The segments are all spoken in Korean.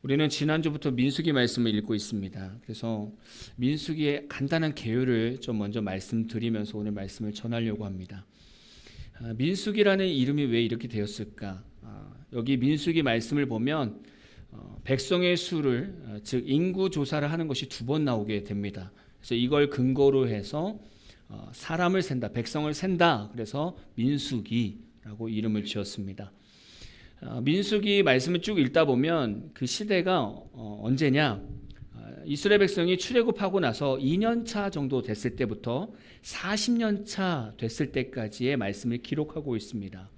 우리는 지난주부터 민수기 말씀을 읽고 있습니다. 그래서 민수기의 간단한 개요를 좀 먼저 말씀드리면서 오늘 말씀을 전하려고 합니다. 민수기라는 이름이 왜 이렇게 되었을까? 여기 민수기 말씀을 보면 백성의 수를 즉 인구 조사를 하는 것이 두 번 나오게 됩니다. 그래서 이걸 근거로 해서 사람을 센다, 백성을 센다. 그래서 민수기라고 이름을 지었습니다. 민수기 말씀을 쭉 읽다 보면 그 시대가 언제냐? 이스라엘 백성이 출애굽하고 나서 2년 차 정도 됐을 때부터 40년 차 됐을 때까지의 말씀을 기록하고 있습니다.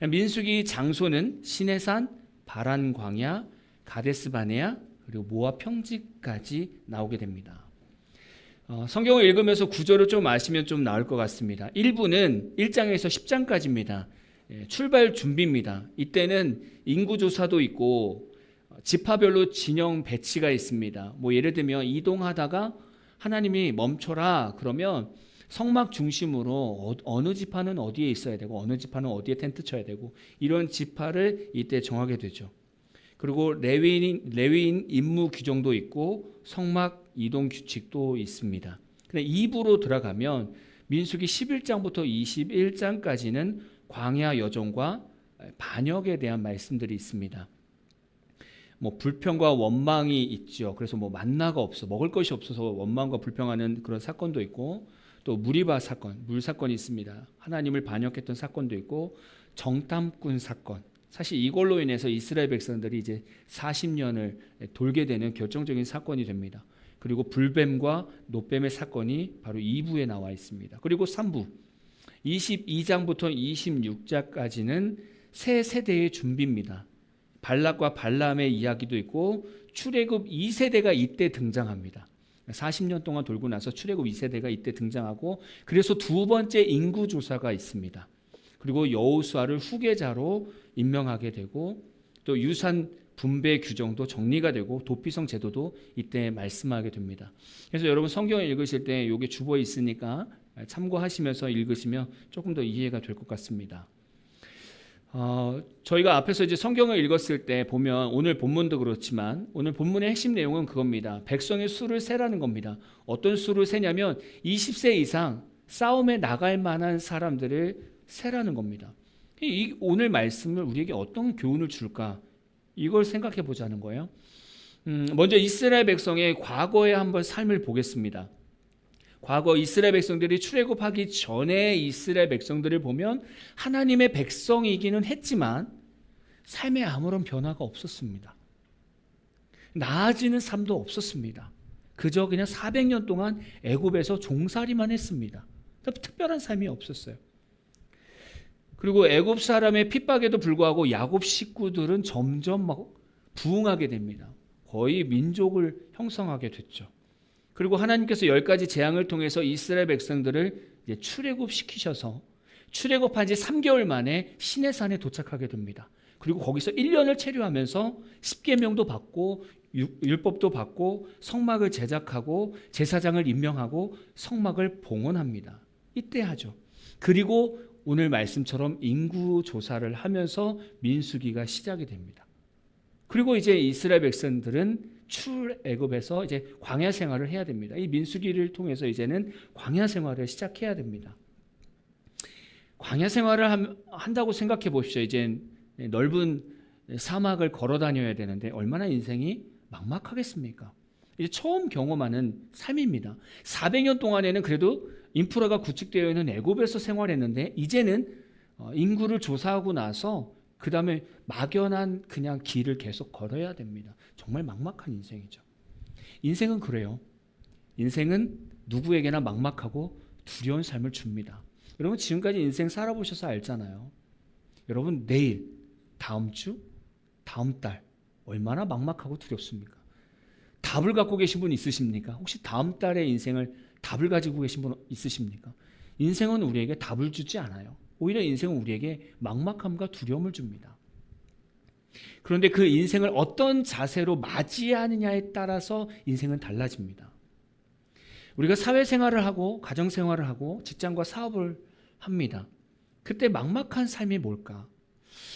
민수기 장소는 시내산, 바란 광야, 가데스 바네아 그리고 모압 평지까지 나오게 됩니다. 성경을 읽으면서 구조를 좀 아시면 좀 나을 것 같습니다. 1부는 1장에서 10장까지입니다. 출발 준비입니다. 이때는 인구조사도 있고 지파별로 진영 배치가 있습니다. 예를 들면 이동하다가 하나님이 멈춰라 그러면 성막 중심으로 어느 지파는 어디에 있어야 되고 어느 지파는 어디에 텐트 쳐야 되고 이런 지파를 이때 정하게 되죠. 그리고 레위인 임무 규정도 있고 성막 이동 규칙도 있습니다. 근데 2부로 들어가면 민수기 11장부터 21장까지는 광야 여정과 반역에 대한 말씀들이 있습니다. 불평과 원망이 있죠. 그래서 만나가 없어, 먹을 것이 없어서 원망과 불평하는 그런 사건도 있고, 또 무리바 사건, 물 사건이 있습니다. 하나님을 반역했던 사건도 있고, 정탐꾼 사건. 사실 이걸로 인해서 이스라엘 백성들이 이제 40년을 돌게 되는 결정적인 사건이 됩니다. 그리고 불뱀과 노뱀의 사건이 바로 2부에 나와 있습니다. 그리고 3부 22장부터 26장까지는 새 세대의 준비입니다. 발락과 발람의 이야기도 있고 출애굽 2세대가 이때 등장합니다. 40년 동안 돌고 나서 출애굽 2세대가 이때 등장하고 그래서 두 번째 인구조사가 있습니다. 그리고 여호수아를 후계자로 임명하게 되고 또 유산 분배 규정도 정리가 되고 도피성 제도도 이때 말씀하게 됩니다. 그래서 여러분 성경을 읽으실 때 이게 주보에 있으니까 참고하시면서 읽으시면 조금 더 이해가 될 것 같습니다. 저희가 앞에서 이제 성경을 읽었을 때 보면 오늘 본문도 그렇지만 오늘 본문의 핵심 내용은 그겁니다. 백성의 수를 세라는 겁니다. 어떤 수를 세냐면 20세 이상 싸움에 나갈 만한 사람들을 세라는 겁니다. 오늘 말씀을 우리에게 어떤 교훈을 줄까? 이걸 생각해 보자는 거예요. 먼저 이스라엘 백성의 과거의 한번 삶을 보겠습니다. 과거 이스라엘 백성들이 출애굽하기 전에 이스라엘 백성들을 보면 하나님의 백성이기는 했지만 삶에 아무런 변화가 없었습니다. 나아지는 삶도 없었습니다. 그저 그냥 400년 동안 애굽에서 종살이만 했습니다. 특별한 삶이 없었어요. 그리고 애굽 사람의 핍박에도 불구하고 야곱 식구들은 점점 부흥하게 됩니다. 거의 민족을 형성하게 됐죠. 그리고 하나님께서 10가지 재앙을 통해서 이스라엘 백성들을 이제 출애굽시키셔서 출애굽한 지 3개월 만에 시내산에 도착하게 됩니다. 그리고 거기서 1년을 체류하면서 십계명도 받고 율법도 받고 성막을 제작하고 제사장을 임명하고 성막을 봉헌합니다. 이때 하죠. 그리고 오늘 말씀처럼 인구 조사를 하면서 민수기가 시작이 됩니다. 그리고 이제 이스라엘 백성들은 출애굽에서 이제 광야 생활을 해야 됩니다. 이 민수기를 통해서 이제는 광야 생활을 시작해야 됩니다. 광야 생활을 한다고 생각해 보십시오. 이제 넓은 사막을 걸어 다녀야 되는데 얼마나 인생이 막막하겠습니까? 이제 처음 경험하는 삶입니다. 400년 동안에는 그래도 인프라가 구축되어 있는 애굽에서 생활했는데 이제는 인구를 조사하고 나서 그 다음에 막연한 그냥 길을 계속 걸어야 됩니다. 정말 막막한 인생이죠. 인생은 그래요. 인생은 누구에게나 막막하고 두려운 삶을 줍니다. 여러분 지금까지 인생 살아보셔서 알잖아요. 여러분 내일, 다음 주, 다음 달 얼마나 막막하고 두렵습니까? 답을 갖고 계신 분 있으십니까? 혹시 다음 달의 인생을 답을 가지고 계신 분 있으십니까? 인생은 우리에게 답을 주지 않아요. 오히려 인생은 우리에게 막막함과 두려움을 줍니다. 그런데 그 인생을 어떤 자세로 맞이하느냐에 따라서 인생은 달라집니다. 우리가 사회생활을 하고 가정생활을 하고 직장과 사업을 합니다. 그때 막막한 삶이 뭘까?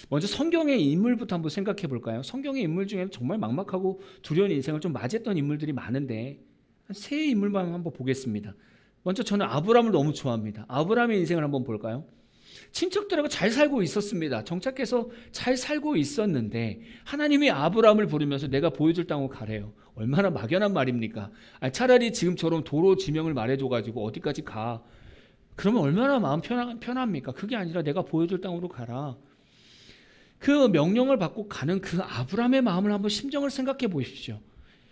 먼저 성경의 인물부터 한번 생각해 볼까요? 성경의 인물 중에는 정말 막막하고 두려운 인생을 좀 맞이했던 인물들이 많은데 세 인물만 한번 보겠습니다. 먼저 저는 아브라함을 너무 좋아합니다. 아브라함의 인생을 한번 볼까요? 친척들하고 잘 살고 있었습니다. 정착해서 잘 살고 있었는데 하나님이 아브라함을 부르면서 내가 보여줄 땅으로 가래요. 얼마나 막연한 말입니까? 차라리 지금처럼 도로 지명을 말해줘가지고 어디까지 가. 그러면 얼마나 마음 편합니까? 그게 아니라 내가 보여줄 땅으로 가라. 그 명령을 받고 가는 그 아브라함의 마음을 한번 심정을 생각해 보십시오.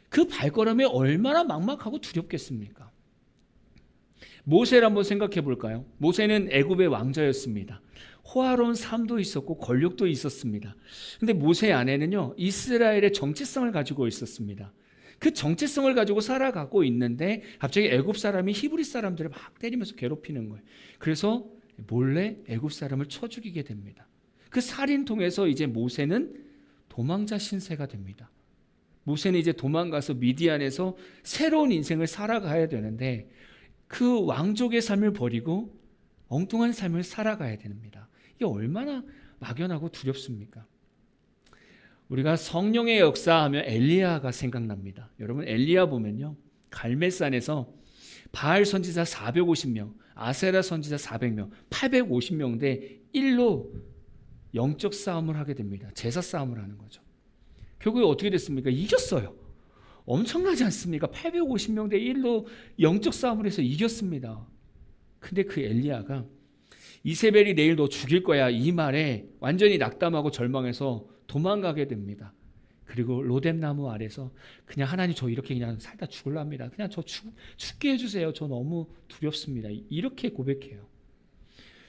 그 발걸음이 얼마나 막막하고 두렵겠습니까? 모세를 한번 생각해 볼까요? 모세는 애굽의 왕자였습니다. 호화로운 삶도 있었고 권력도 있었습니다. 근데 모세 안에는요, 이스라엘의 정체성을 가지고 있었습니다. 그 정체성을 가지고 살아가고 있는데 갑자기 애굽 사람이 히브리 사람들을 막 때리면서 괴롭히는 거예요. 그래서 몰래 애굽 사람을 쳐 죽이게 됩니다. 그 살인 통해서 이제 모세는 도망자 신세가 됩니다. 모세는 이제 도망가서 미디안에서 새로운 인생을 살아가야 되는데 그 왕족의 삶을 버리고 엉뚱한 삶을 살아가야 됩니다. 이게 얼마나 막연하고 두렵습니까? 우리가 성령의 역사하면 엘리야가 생각납니다. 여러분 엘리야 보면요, 갈멜산에서 바알 선지자 450명, 아세라 선지자 400명, 850명 대 1로 영적 싸움을 하게 됩니다. 제사 싸움을 하는 거죠. 결국에 어떻게 됐습니까? 이겼어요. 엄청나지 않습니까? 850명 대 1로 영적 싸움을 해서 이겼습니다. 근데 그 엘리야가 이세벨이 내일 너 죽일 거야 이 말에 완전히 낙담하고 절망해서 도망가게 됩니다. 그리고 로뎀나무 아래서 그냥 하나님 저 이렇게 그냥 살다 죽을라 합니다. 그냥 저 죽게 해주세요. 저 너무 두렵습니다. 이렇게 고백해요.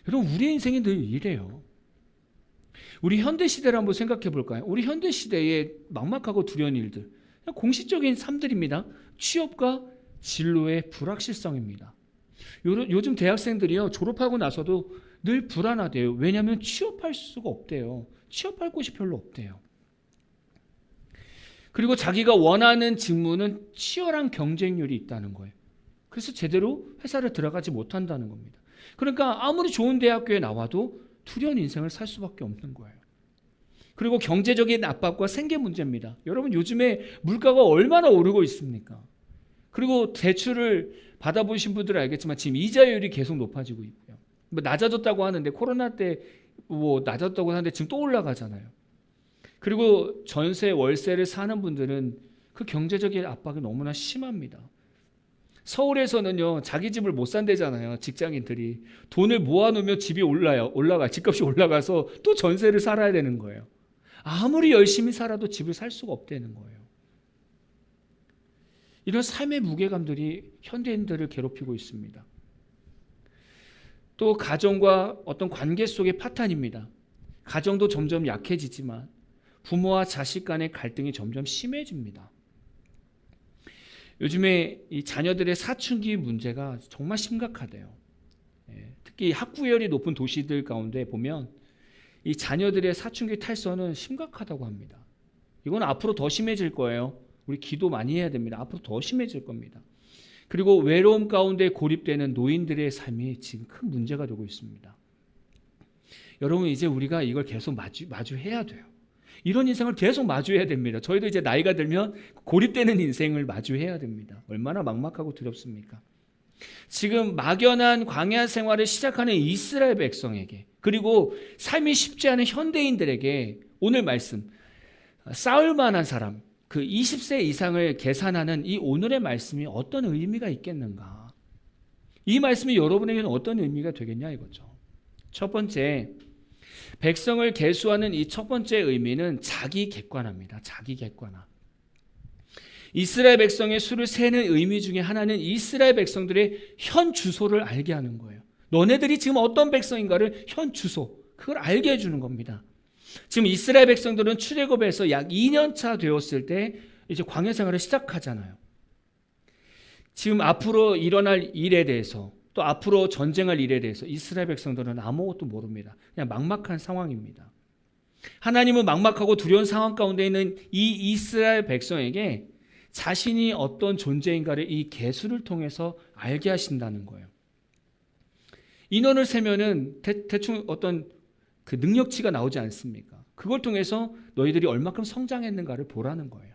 여러분 우리의 인생이 늘 이래요. 우리 현대시대를 한번 생각해 볼까요? 우리 현대시대의 막막하고 두려운 일들, 공식적인 삶들입니다. 취업과 진로의 불확실성입니다. 요즘 대학생들이요, 졸업하고 나서도 늘 불안하대요. 왜냐하면 취업할 수가 없대요. 취업할 곳이 별로 없대요. 그리고 자기가 원하는 직무는 치열한 경쟁률이 있다는 거예요. 그래서 제대로 회사를 들어가지 못한다는 겁니다. 그러니까 아무리 좋은 대학교에 나와도 두려운 인생을 살 수밖에 없는 거예요. 그리고 경제적인 압박과 생계 문제입니다. 여러분 요즘에 물가가 얼마나 오르고 있습니까? 그리고 대출을 받아보신 분들은 알겠지만 지금 이자율이 계속 높아지고 있고요. 뭐 낮아졌다고 하는데 코로나 때 뭐 낮았다고 하는데 지금 또 올라가잖아요. 그리고 전세 월세를 사는 분들은 그 경제적인 압박이 너무나 심합니다. 서울에서는요 자기 집을 못 산대잖아요. 직장인들이 돈을 모아놓으면 집이 올라가 집값이 올라가서 또 전세를 살아야 되는 거예요. 아무리 열심히 살아도 집을 살 수가 없다는 거예요. 이런 삶의 무게감들이 현대인들을 괴롭히고 있습니다. 또 가정과 어떤 관계 속의 파탄입니다. 가정도 점점 약해지지만 부모와 자식 간의 갈등이 점점 심해집니다. 요즘에 이 자녀들의 사춘기 문제가 정말 심각하대요. 특히 학구열이 높은 도시들 가운데 보면 이 자녀들의 사춘기 탈선은 심각하다고 합니다. 이건 앞으로 더 심해질 거예요. 우리 기도 많이 해야 됩니다. 앞으로 더 심해질 겁니다. 그리고 외로움 가운데 고립되는 노인들의 삶이 지금 큰 문제가 되고 있습니다. 여러분 이제 우리가 이걸 계속 마주해야 돼요. 이런 인생을 계속 마주해야 됩니다. 저희도 이제 나이가 들면 고립되는 인생을 마주해야 됩니다. 얼마나 막막하고 두렵습니까? 지금 막연한 광야 생활을 시작하는 이스라엘 백성에게, 그리고 삶이 쉽지 않은 현대인들에게 오늘 말씀, 싸울 만한 사람, 그 20세 이상을 계산하는 이 오늘의 말씀이 어떤 의미가 있겠는가? 이 말씀이 여러분에게는 어떤 의미가 되겠냐 이거죠. 첫 번째, 백성을 계수하는 이 첫 번째 의미는 자기 객관화입니다. 자기 객관화. 이스라엘 백성의 수를 세는 의미 중에 하나는 이스라엘 백성들의 현 주소를 알게 하는 거예요. 너네들이 지금 어떤 백성인가를 현 주소, 그걸 알게 해주는 겁니다. 지금 이스라엘 백성들은 출애굽에서 약 2년 차 되었을 때 이제 광야 생활을 시작하잖아요. 지금 앞으로 일어날 일에 대해서, 또 앞으로 전쟁할 일에 대해서 이스라엘 백성들은 아무것도 모릅니다. 그냥 막막한 상황입니다. 하나님은 막막하고 두려운 상황 가운데 있는 이 이스라엘 백성에게 자신이 어떤 존재인가를 이 계수를 통해서 알게 하신다는 거예요. 인원을 세면은 대충 어떤 그 능력치가 나오지 않습니까? 그걸 통해서 너희들이 얼마큼 성장했는가를 보라는 거예요.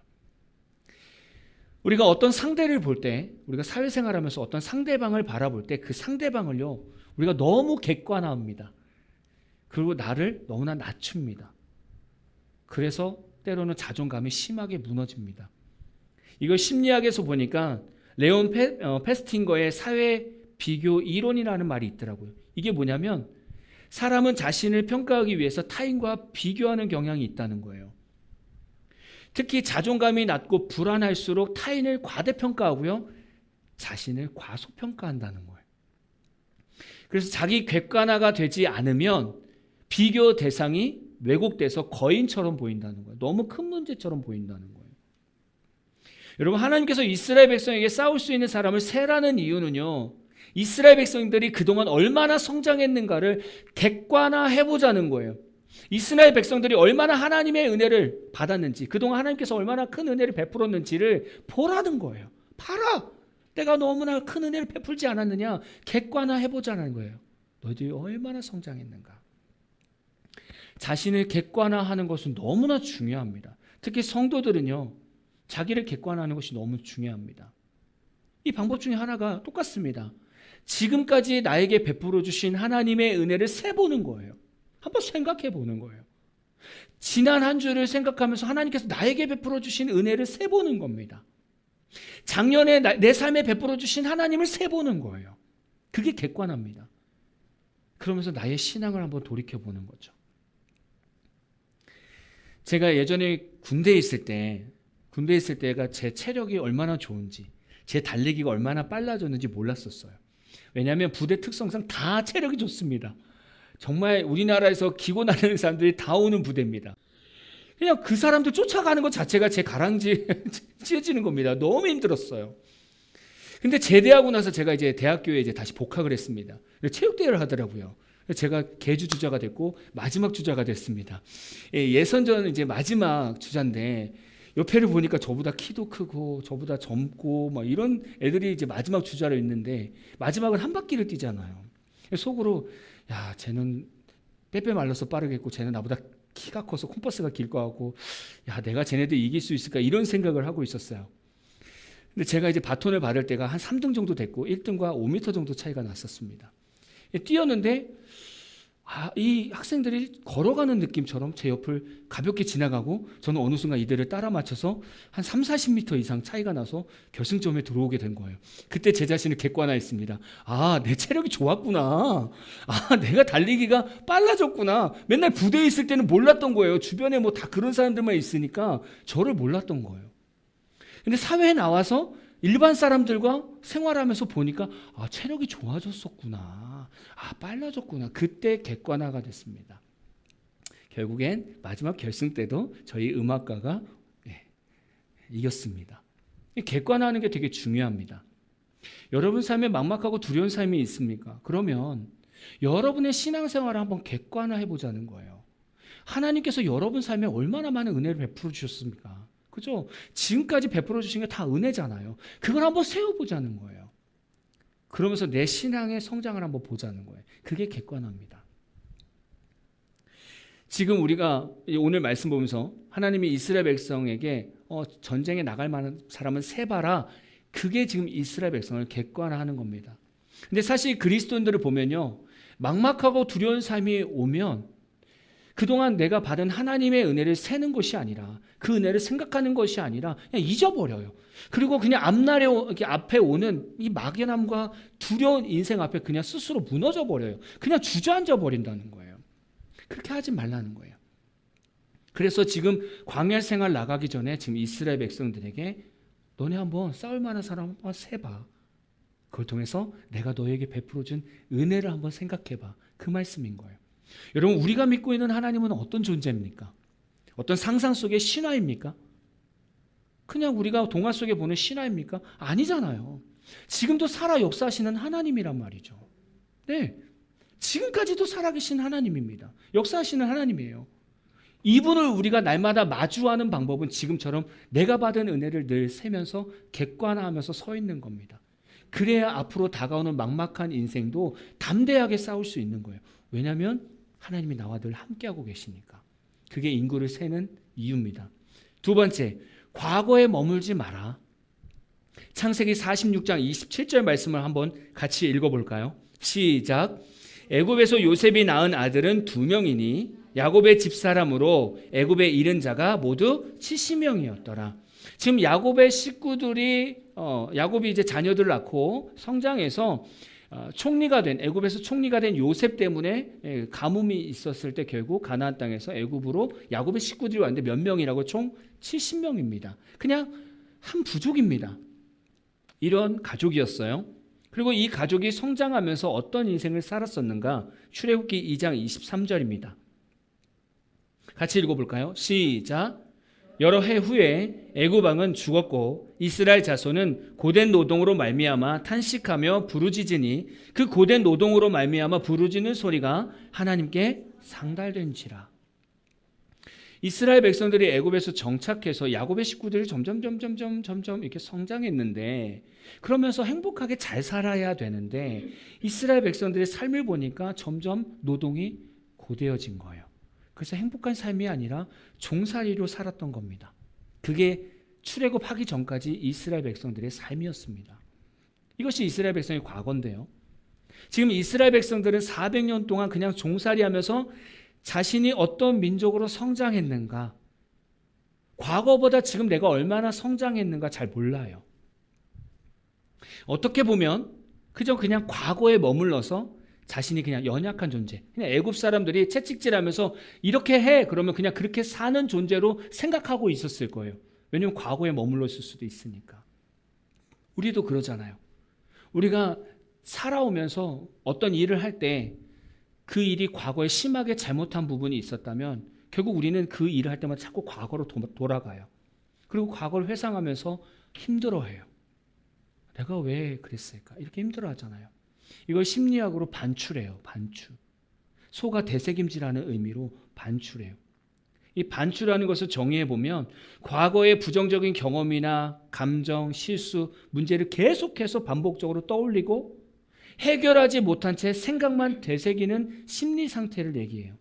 우리가 어떤 상대를 볼 때, 우리가 사회생활하면서 어떤 상대방을 바라볼 때 그 상대방을요, 우리가 너무 객관화합니다. 그리고 나를 너무나 낮춥니다. 그래서 때로는 자존감이 심하게 무너집니다. 이걸 심리학에서 보니까 레온 페스팅거의 사회 비교 이론이라는 말이 있더라고요. 이게 뭐냐면 사람은 자신을 평가하기 위해서 타인과 비교하는 경향이 있다는 거예요. 특히 자존감이 낮고 불안할수록 타인을 과대평가하고요, 자신을 과소평가한다는 거예요. 그래서 자기 객관화가 되지 않으면 비교 대상이 왜곡돼서 거인처럼 보인다는 거예요. 너무 큰 문제처럼 보인다는 거예요. 여러분, 하나님께서 이스라엘 백성에게 싸울 수 있는 사람을 세라는 이유는요, 이스라엘 백성들이 그동안 얼마나 성장했는가를 객관화해보자는 거예요. 이스라엘 백성들이 얼마나 하나님의 은혜를 받았는지, 그동안 하나님께서 얼마나 큰 은혜를 베풀었는지를 보라는 거예요. 봐라! 내가 너무나 큰 은혜를 베풀지 않았느냐? 객관화해보자는 거예요. 너희들이 얼마나 성장했는가? 자신을 객관화하는 것은 너무나 중요합니다. 특히 성도들은요, 자기를 객관화하는 것이 너무 중요합니다. 이 방법 중에 하나가 똑같습니다. 지금까지 나에게 베풀어 주신 하나님의 은혜를 세보는 거예요. 한번 생각해 보는 거예요. 지난 한 주를 생각하면서 하나님께서 나에게 베풀어 주신 은혜를 세보는 겁니다. 작년에 내 삶에 베풀어 주신 하나님을 세보는 거예요. 그게 객관합니다. 그러면서 나의 신앙을 한번 돌이켜 보는 거죠. 제가 예전에 군대에 있을 때가 제 체력이 얼마나 좋은지, 제 달리기가 얼마나 빨라졌는지 몰랐었어요. 왜냐하면 부대 특성상 다 체력이 좋습니다. 정말 우리나라에서 기고 나르는 사람들이 다 오는 부대입니다. 그냥 그 사람들 쫓아가는 것 자체가 제 가랑지 찢어지는 겁니다. 너무 힘들었어요. 근데 제대하고 나서 제가 이제 대학교에 이제 다시 복학을 했습니다. 체육대회를 하더라고요. 제가 계주 주자가 됐고 마지막 주자가 됐습니다. 예선전 이제 마지막 주자인데 옆에를 보니까 저보다 키도 크고 저보다 젊고 막 이런 애들이 이제 마지막 주자로 있는데 마지막은 한 바퀴를 뛰잖아요. 속으로 야, 쟤는 빼빼 말라서 빠르겠고 쟤는 나보다 키가 커서 콤파스가 길 것 같고 야, 내가 쟤네들 이길 수 있을까 이런 생각을 하고 있었어요. 근데 제가 이제 바톤을 받을 때가 한 3등 정도 됐고 1등과 5m 정도 차이가 났었습니다. 뛰었는데 이 학생들이 걸어가는 느낌처럼 제 옆을 가볍게 지나가고 저는 어느 순간 이들을 따라 맞춰서 한 3, 40m 이상 차이가 나서 결승점에 들어오게 된 거예요. 그때 제 자신을 객관화했습니다. 내 체력이 좋았구나. 내가 달리기가 빨라졌구나. 맨날 부대에 있을 때는 몰랐던 거예요. 주변에 뭐 다 그런 사람들만 있으니까 저를 몰랐던 거예요. 근데 사회에 나와서 일반 사람들과 생활하면서 보니까 체력이 좋아졌었구나. 빨라졌구나. 그때 객관화가 됐습니다. 결국엔 마지막 결승 때도 저희 음악가가 이겼습니다. 객관화하는 게 되게 중요합니다. 여러분 삶에 막막하고 두려운 삶이 있습니까? 그러면 여러분의 신앙생활을 한번 객관화해 보자는 거예요. 하나님께서 여러분 삶에 얼마나 많은 은혜를 베풀어 주셨습니까? 그죠? 지금까지 베풀어 주신 게 다 은혜잖아요. 그걸 한번 세워보자는 거예요. 그러면서 내 신앙의 성장을 한번 보자는 거예요. 그게 객관화입니다. 지금 우리가 오늘 말씀 보면서 하나님이 이스라엘 백성에게 전쟁에 나갈 만한 사람은 세봐라. 그게 지금 이스라엘 백성을 객관화하는 겁니다. 근데 사실 그리스도인들을 보면요, 막막하고 두려운 삶이 오면 그동안 내가 받은 하나님의 은혜를 세는 것이 아니라, 그 은혜를 생각하는 것이 아니라 그냥 잊어버려요. 그리고 그냥 앞에 오는 이 막연함과 두려운 인생 앞에 그냥 스스로 무너져 버려요. 그냥 주저앉아 버린다는 거예요. 그렇게 하지 말라는 거예요. 그래서 지금 광야 생활 나가기 전에 지금 이스라엘 백성들에게 너네 한번 싸울 만한 사람 한번 세봐. 그걸 통해서 내가 너에게 베풀어준 은혜를 한번 생각해봐. 그 말씀인 거예요. 여러분, 우리가 믿고 있는 하나님은 어떤 존재입니까? 어떤 상상 속의 신화입니까? 그냥 우리가 동화 속에 보는 신화입니까? 아니잖아요. 지금도 살아 역사하시는 하나님이란 말이죠. 네, 지금까지도 살아계신 하나님입니다. 역사하시는 하나님이에요. 이분을 우리가 날마다 마주하는 방법은 지금처럼 내가 받은 은혜를 늘 세면서 객관화하면서 서 있는 겁니다. 그래야 앞으로 다가오는 막막한 인생도 담대하게 싸울 수 있는 거예요. 왜냐하면 하나님이 나와 늘 함께하고 계시니까. 그게 인구를 세는 이유입니다. 두 번째, 과거에 머물지 마라. 창세기 46장 27절 말씀을 한번 같이 읽어볼까요? 시작. 애굽에서 요셉이 낳은 아들은 2명이니 야곱의 집사람으로 애굽에 이른 자가 모두 70명이었더라. 지금 야곱의 식구들이 야곱이 이제 자녀들을 낳고 성장해서 총리가 된 애굽에서 총리가 된 요셉 때문에 가뭄이 있었을 때 결국 가나안 땅에서 애굽으로 야곱의 식구들이 왔는데 몇 명이라고? 총 70명입니다. 그냥 한 부족입니다. 이런 가족이었어요. 그리고 이 가족이 성장하면서 어떤 인생을 살았었는가? 출애굽기 2장 23절입니다. 같이 읽어볼까요? 시작. 여러 해 후에 애굽 왕은 죽었고 이스라엘 자손은 고된 노동으로 말미암아 탄식하며 부르짖으니 그 고된 노동으로 말미암아 부르짖는 소리가 하나님께 상달된지라. 이스라엘 백성들이 애굽에서 정착해서 야곱의 식구들이 점점 이렇게 성장했는데, 그러면서 행복하게 잘 살아야 되는데 이스라엘 백성들의 삶을 보니까 점점 노동이 고되어진 거예요. 그래서 행복한 삶이 아니라 종살이로 살았던 겁니다. 그게 출애굽하기 전까지 이스라엘 백성들의 삶이었습니다. 이것이 이스라엘 백성의 과거인데요. 지금 이스라엘 백성들은 400년 동안 그냥 종살이하면서 자신이 어떤 민족으로 성장했는가, 과거보다 지금 내가 얼마나 성장했는가 잘 몰라요. 어떻게 보면 그냥 과거에 머물러서 자신이 그냥 연약한 존재, 그냥 애굽 사람들이 채찍질하면서 이렇게 해 그러면 그냥 그렇게 사는 존재로 생각하고 있었을 거예요. 왜냐하면 과거에 머물러 있을 수도 있으니까. 우리도 그러잖아요. 우리가 살아오면서 어떤 일을 할 때 그 일이 과거에 심하게 잘못한 부분이 있었다면 결국 우리는 그 일을 할 때마다 자꾸 과거로 돌아가요. 그리고 과거를 회상하면서 힘들어해요. 내가 왜 그랬을까? 이렇게 힘들어하잖아요. 이걸 심리학으로 반추래요. 반추. 소가 되새김질하는 의미로 반추래요. 이 반추라는 것을 정의해보면 과거의 부정적인 경험이나 감정, 실수, 문제를 계속해서 반복적으로 떠올리고 해결하지 못한 채 생각만 되새기는 심리 상태를 얘기해요.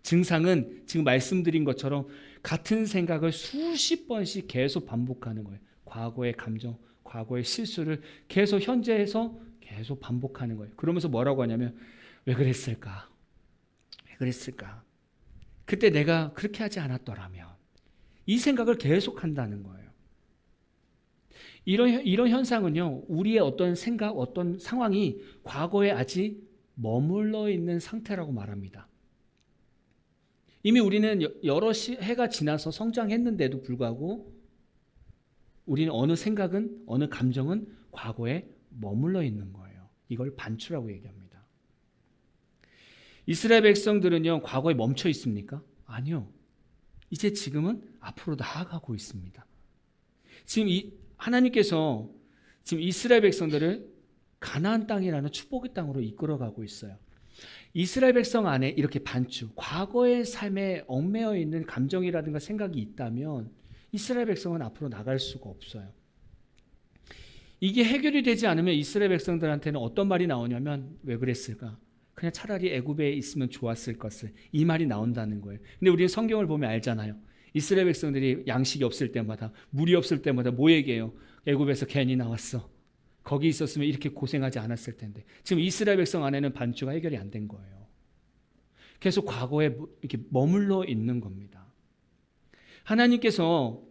증상은 지금 말씀드린 것처럼 같은 생각을 수십 번씩 계속 반복하는 거예요. 과거의 감정, 과거의 실수를 계속 현재에서 계속 반복하는 거예요. 그러면서 뭐라고 하냐면 왜 그랬을까? 왜 그랬을까? 그때 내가 그렇게 하지 않았더라면, 이 생각을 계속 한다는 거예요. 이런 현상은요, 우리의 어떤 생각, 어떤 상황이 과거에 아직 머물러 있는 상태라고 말합니다. 이미 우리는 여러 해가 지나서 성장했는데도 불구하고 우리는 어느 생각은, 어느 감정은 과거에 머물러 있는 거예요. 이걸 반추라고 얘기합니다. 이스라엘 백성들은요, 과거에 멈춰 있습니까? 아니요. 이제 지금은 앞으로 나아가고 있습니다. 지금 하나님께서 지금 이스라엘 백성들을 가나안 땅이라는 축복의 땅으로 이끌어가고 있어요. 이스라엘 백성 안에 이렇게 반추, 과거의 삶에 얽매여 있는 감정이라든가 생각이 있다면 이스라엘 백성은 앞으로 나갈 수가 없어요. 이게 해결이 되지 않으면 이스라엘 백성들한테는 어떤 말이 나오냐면 왜 그랬을까? 그냥 차라리 애굽에 있으면 좋았을 것을, 이 말이 나온다는 거예요. 근데 우리는 성경을 보면 알잖아요. 이스라엘 백성들이 양식이 없을 때마다, 물이 없을 때마다 뭐 얘기해요? 애굽에서 괜히 나왔어. 거기 있었으면 이렇게 고생하지 않았을 텐데. 지금 이스라엘 백성 안에는 반추가 해결이 안 된 거예요. 계속 과거에 이렇게 머물러 있는 겁니다. 하나님께서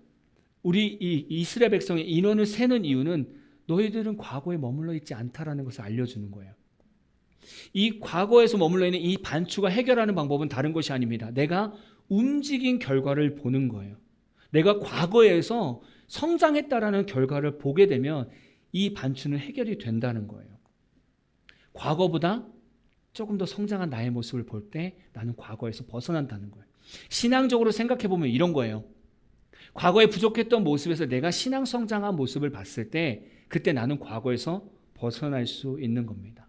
우리 이 이스라엘 백성의 인원을 세는 이유는 너희들은 과거에 머물러 있지 않다라는 것을 알려주는 거예요. 이 과거에서 머물러 있는 이 반추가 해결하는 방법은 다른 것이 아닙니다. 내가 움직인 결과를 보는 거예요. 내가 과거에서 성장했다라는 결과를 보게 되면 이 반추는 해결이 된다는 거예요. 과거보다 조금 더 성장한 나의 모습을 볼 때 나는 과거에서 벗어난다는 거예요. 신앙적으로 생각해 보면 이런 거예요. 과거에 부족했던 모습에서 내가 신앙 성장한 모습을 봤을 때 그때 나는 과거에서 벗어날 수 있는 겁니다.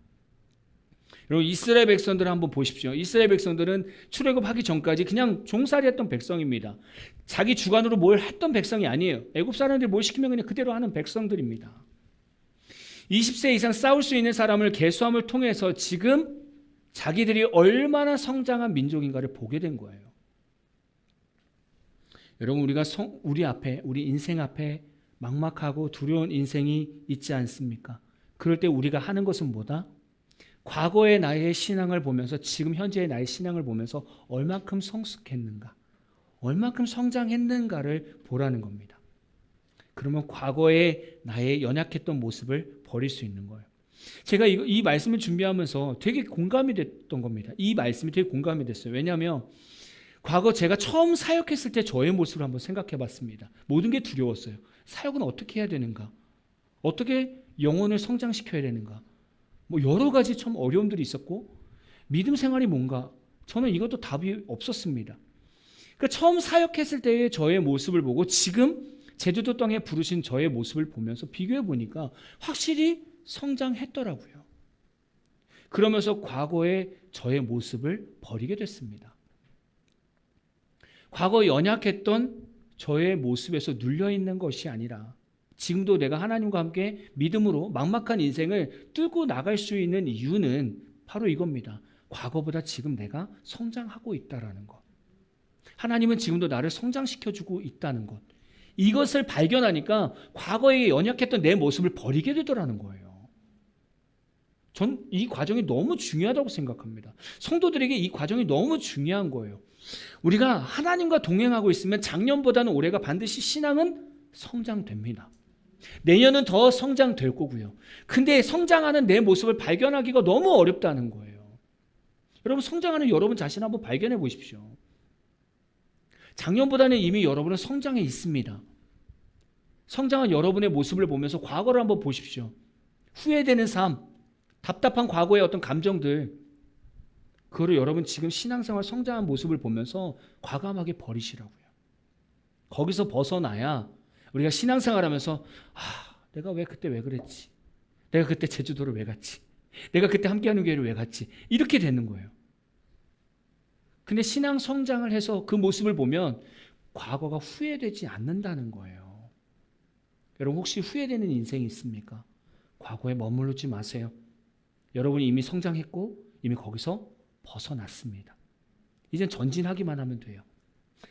여러분, 이스라엘 백성들을 한번 보십시오. 이스라엘 백성들은 출애굽하기 전까지 그냥 종살이했던 백성입니다. 자기 주관으로 뭘 했던 백성이 아니에요. 애굽 사람들이 뭘 시키면 그냥 그대로 하는 백성들입니다. 20세 이상 싸울 수 있는 사람을 계수함을 통해서 지금 자기들이 얼마나 성장한 민족인가를 보게 된 거예요. 여러분, 우리가 우리 인생 앞에 막막하고 두려운 인생이 있지 않습니까? 그럴 때 우리가 하는 것은 뭐다? 과거의 나의 신앙을 보면서 지금 현재의 나의 신앙을 보면서 얼마큼 성숙했는가, 얼마큼 성장했는가를 보라는 겁니다. 그러면 과거의 나의 연약했던 모습을 버릴 수 있는 거예요. 제가 이 말씀을 준비하면서 되게 공감이 됐던 겁니다. 이 말씀이 되게 공감이 됐어요. 왜냐하면 과거 제가 처음 사역했을 때 저의 모습을 한번 생각해 봤습니다. 모든 게 두려웠어요. 사역은 어떻게 해야 되는가? 어떻게 영혼을 성장시켜야 되는가? 뭐 여러 가지 참 어려움들이 있었고, 믿음 생활이 뭔가, 저는 이것도 답이 없었습니다. 그러니까 처음 사역했을 때의 저의 모습을 보고 지금 제주도 땅에 부르신 저의 모습을 보면서 비교해 보니까 확실히 성장했더라고요. 그러면서 과거의 저의 모습을 버리게 됐습니다. 과거 연약했던 저의 모습에서 눌려있는 것이 아니라 지금도 내가 하나님과 함께 믿음으로 막막한 인생을 뚫고 나갈 수 있는 이유는 바로 이겁니다. 과거보다 지금 내가 성장하고 있다는 것. 하나님은 지금도 나를 성장시켜주고 있다는 것. 이것을 발견하니까 과거에 연약했던 내 모습을 버리게 되더라는 거예요. 전 이 과정이 너무 중요하다고 생각합니다. 성도들에게 이 과정이 너무 중요한 거예요. 우리가 하나님과 동행하고 있으면 작년보다는 올해가 반드시 신앙은 성장됩니다. 내년은 더 성장될 거고요. 근데 성장하는 내 모습을 발견하기가 너무 어렵다는 거예요. 여러분, 성장하는 여러분 자신 한번 발견해 보십시오. 작년보다는 이미 여러분은 성장해 있습니다. 성장한 여러분의 모습을 보면서 과거를 한번 보십시오. 후회되는 삶, 답답한 과거의 어떤 감정들, 그거를 여러분 지금 신앙생활 성장한 모습을 보면서 과감하게 버리시라고요. 거기서 벗어나야 우리가 신앙생활하면서 내가 왜 그때 왜 그랬지? 내가 그때 제주도를 왜 갔지? 내가 그때 함께하는 교회를 왜 갔지? 이렇게 되는 거예요. 근데 신앙 성장을 해서 그 모습을 보면 과거가 후회되지 않는다는 거예요. 여러분, 혹시 후회되는 인생이 있습니까? 과거에 머무르지 마세요. 여러분이 이미 성장했고 이미 거기서 벗어났습니다. 이젠 전진하기만 하면 돼요.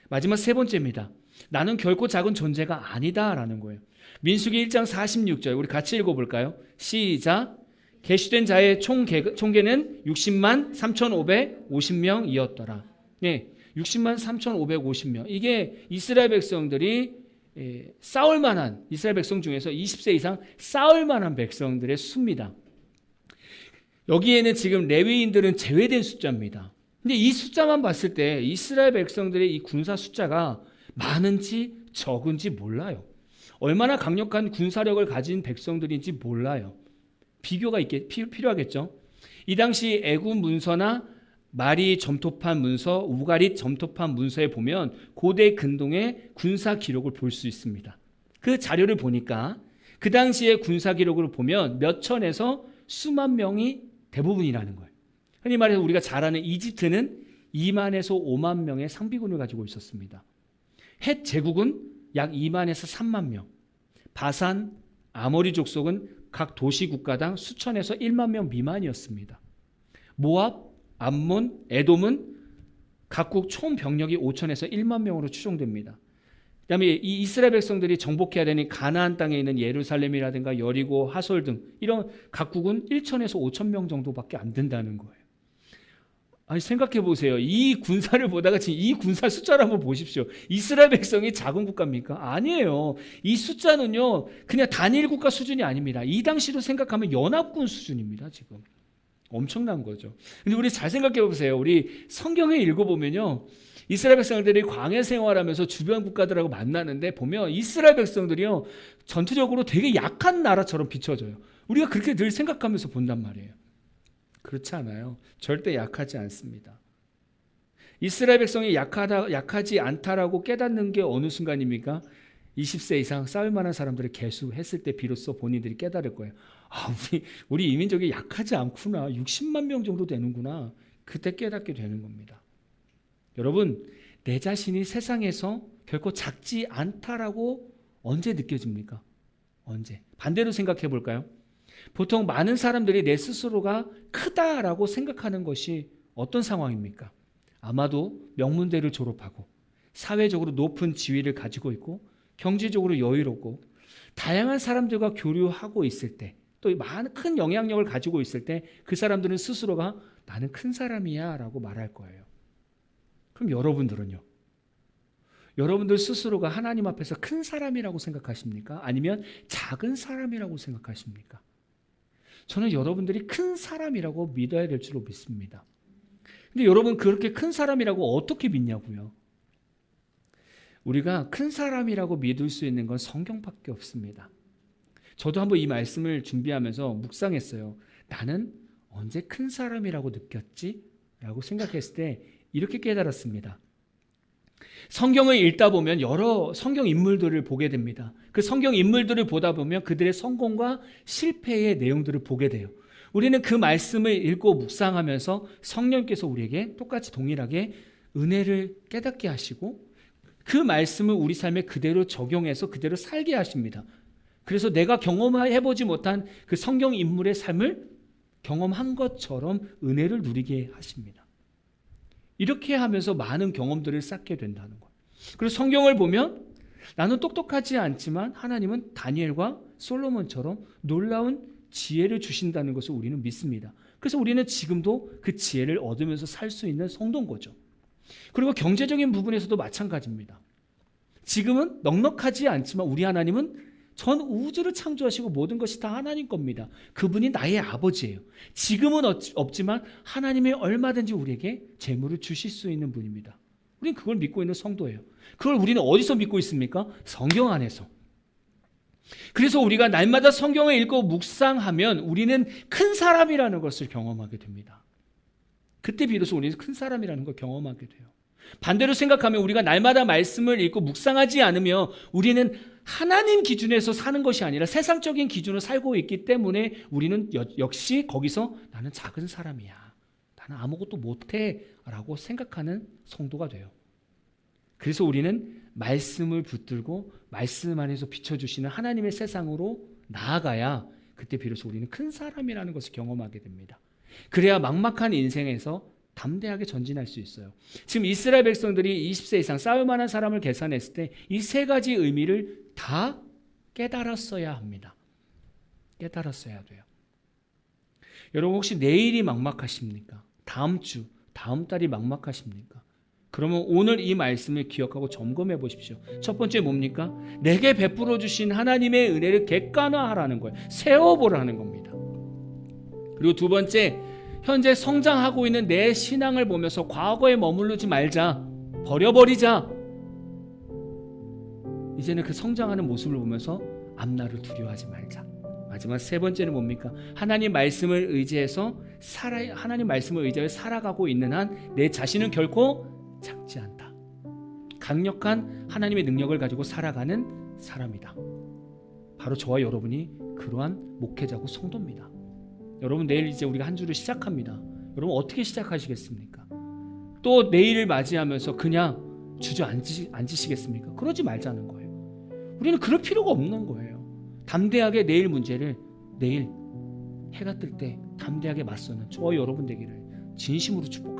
마지막 세 번째입니다. 나는 결코 작은 존재가 아니다라는 거예요. 민수기 1장 46절 우리 같이 읽어볼까요? 시작. 계시된 자의 총계는 60만 3,550명이었더라. 네, 60만 3,550명. 이게 이스라엘 백성들이 싸울 만한, 이스라엘 백성 중에서 20세 이상 싸울 만한 백성들의 수입니다. 여기에는 지금 레위인들은 제외된 숫자입니다. 근데 이 숫자만 봤을 때 이스라엘 백성들의 이 군사 숫자가 많은지 적은지 몰라요. 얼마나 강력한 군사력을 가진 백성들인지 몰라요. 비교가 필요하겠죠. 이 당시 애굽 문서나 마리 점토판 문서, 우가릿 점토판 문서에 보면 고대 근동의 군사 기록을 볼 수 있습니다. 그 자료를 보니까 그 당시의 군사 기록을 보면 몇 천에서 수만 명이 대부분이라는 거예요. 흔히 말해서 우리가 잘 아는 이집트는 2만에서 5만 명의 상비군을 가지고 있었습니다. 헷 제국은 약 2만에서 3만 명, 바산, 아모리 족속은 각 도시 국가당 수천에서 1만 명 미만이었습니다. 모압, 암몬, 에돔은 각국 총 병력이 5천에서 1만 명으로 추정됩니다. 그다음에 이 이스라엘 백성들이 정복해야 되는 가나안 땅에 있는 예루살렘이라든가 여리고, 하솔 등 이런 각국은 1천에서 5천 명 정도밖에 안 된다는 거예요. 아니, 생각해 보세요. 이 군사를 보다가 지금 이 군사 숫자를 한번 보십시오. 이스라엘 백성이 작은 국가입니까? 아니에요. 이 숫자는요, 그냥 단일 국가 수준이 아닙니다. 이 당시로 생각하면 연합군 수준입니다. 지금 엄청난 거죠. 근데 우리 잘 생각해 보세요. 우리 성경에 읽어보면요, 이스라엘 백성들이 광야 생활하면서 주변 국가들하고 만나는데 보면 이스라엘 백성들이요, 전투적으로 되게 약한 나라처럼 비춰져요. 우리가 그렇게 늘 생각하면서 본단 말이에요. 그렇지 않아요. 절대 약하지 않습니다. 이스라엘 백성이 약하지 않다라고 깨닫는 게 어느 순간입니까? 20세 이상 싸울 만한 사람들을 개수했을 때 비로소 본인들이 깨달을 거예요. 우리 이민족이 약하지 않구나. 60만 명 정도 되는구나. 그때 깨닫게 되는 겁니다. 여러분, 내 자신이 세상에서 결코 작지 않다라고 언제 느껴집니까? 언제? 반대로 생각해 볼까요? 보통 많은 사람들이 내 스스로가 크다라고 생각하는 것이 어떤 상황입니까? 아마도 명문대를 졸업하고 사회적으로 높은 지위를 가지고 있고 경제적으로 여유롭고 다양한 사람들과 교류하고 있을 때, 또 많은 큰 영향력을 가지고 있을 때 그 사람들은 스스로가 나는 큰 사람이야 라고 말할 거예요. 그럼 여러분들은요? 여러분들 스스로가 하나님 앞에서 큰 사람이라고 생각하십니까? 아니면 작은 사람이라고 생각하십니까? 저는 여러분들이 큰 사람이라고 믿어야 될 줄로 믿습니다. 근데 여러분 그렇게 큰 사람이라고 어떻게 믿냐고요? 우리가 큰 사람이라고 믿을 수 있는 건 성경밖에 없습니다. 저도 한번 이 말씀을 준비하면서 묵상했어요. 나는 언제 큰 사람이라고 느꼈지? 라고 생각했을 때 이렇게 깨달았습니다. 성경을 읽다 보면 여러 성경 인물들을 보게 됩니다. 그 성경 인물들을 보다 보면 그들의 성공과 실패의 내용들을 보게 돼요. 우리는 그 말씀을 읽고 묵상하면서 성령께서 우리에게 똑같이 동일하게 은혜를 깨닫게 하시고 그 말씀을 우리 삶에 그대로 적용해서 그대로 살게 하십니다. 그래서 내가 경험해보지 못한 그 성경 인물의 삶을 경험한 것처럼 은혜를 누리게 하십니다. 이렇게 하면서 많은 경험들을 쌓게 된다는 거예요. 그리고 성경을 보면 나는 똑똑하지 않지만 하나님은 다니엘과 솔로몬처럼 놀라운 지혜를 주신다는 것을 우리는 믿습니다. 그래서 우리는 지금도 그 지혜를 얻으면서 살 수 있는 성도인 거죠. 그리고 경제적인 부분에서도 마찬가지입니다. 지금은 넉넉하지 않지만 우리 하나님은 전 우주를 창조하시고 모든 것이 다 하나님 겁니다. 그분이 나의 아버지예요. 지금은 없지만 하나님이 얼마든지 우리에게 재물을 주실 수 있는 분입니다. 우리는 그걸 믿고 있는 성도예요. 그걸 우리는 어디서 믿고 있습니까? 성경 안에서. 그래서 우리가 날마다 성경을 읽고 묵상하면 우리는 큰 사람이라는 것을 경험하게 됩니다. 그때 비로소 우리는 큰 사람이라는 걸 경험하게 돼요. 반대로 생각하면 우리가 날마다 말씀을 읽고 묵상하지 않으며 우리는 하나님 기준에서 사는 것이 아니라 세상적인 기준으로 살고 있기 때문에 우리는 역시 거기서 나는 작은 사람이야, 나는 아무것도 못해 라고 생각하는 성도가 돼요. 그래서 우리는 말씀을 붙들고 말씀 안에서 비춰주시는 하나님의 세상으로 나아가야 그때 비로소 우리는 큰 사람이라는 것을 경험하게 됩니다. 그래야 막막한 인생에서 담대하게 전진할 수 있어요. 지금 이스라엘 백성들이 20세 이상 싸울 만한 사람을 계산했을 때 이 세 가지 의미를 다 깨달았어야 합니다. 깨달았어야 돼요. 여러분 혹시 내일이 막막하십니까? 다음 주, 다음 달이 막막하십니까? 그러면 오늘 이 말씀을 기억하고 점검해 보십시오. 첫 번째 뭡니까? 내게 베풀어 주신 하나님의 은혜를 객관화하라는 거예요. 세워보라는 겁니다. 그리고 두 번째, 현재 성장하고 있는 내 신앙을 보면서 과거에 머무르지 말자. 버려버리자. 이제는 그 성장하는 모습을 보면서 앞날을 두려워하지 말자. 마지막 세 번째는 뭡니까? 하나님 말씀을 의지해서 하나님 말씀을 의지하여 살아가고 있는 한 내 자신은 결코 작지 않다. 강력한 하나님의 능력을 가지고 살아가는 사람이다. 바로 저와 여러분이 그러한 목회자고 성도입니다. 여러분 내일 이제 우리가 한 주를 시작합니다. 여러분 어떻게 시작하시겠습니까? 또 내일을 맞이하면서 그냥 주저앉으시겠습니까? 그러지 말자는 거예요. 우리는 그럴 필요가 없는 거예요. 담대하게 내일 문제를 내일 해가 뜰 때 담대하게 맞서는 저와 여러분 되기를 진심으로 축복합니다.